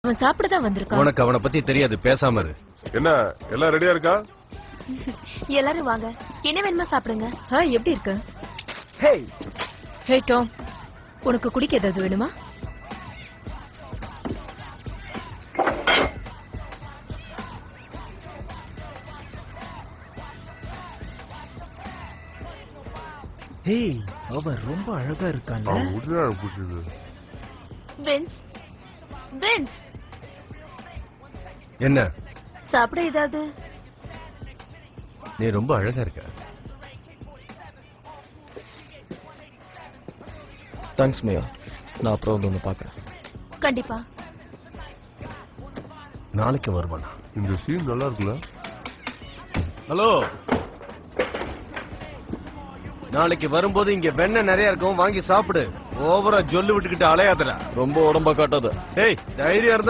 அவன் சாப்பிடதான் வந்திருக்கான். உனக்கு அவனை பத்தி தெரியாது, பேசாம இரு. என்ன எல்லாம் ரெடியா இருக்கா? எல்லாரும் வாங்க, என்ன வேணுமா சாப்பிடுங்க. எப்படி இருக்க? ஹே டாம், உனக்கு குடிக்க ஏதாவது வேணுமா? ஹேய், அவ ரொம்ப அழகா இருக்கான்ல. பென்ஸ், பென்ஸ், என்ன? சாப்பிட ஏதாவது? நீ ரொம்ப அழகா இருக்க. தேங்க்ஸ் மியா, நான் அப்புறம் வந்து பாக்குறேன். கண்டிப்பா. நாளைக்கு வருவானா? இந்த சீன் நல்லா இருக்குல்ல? ஹலோ, நாளைக்கு வரும்போது இங்க வெண்ணெய் நிறைய இருக்கும், வாங்கி சாப்பிடு. ஓவரா ஜொல்லு விட்டுக்கிட்டு அலையாதடா. ரொம்ப உடம்ப காட்டாத. ஏய், தைரியம் இருந்தா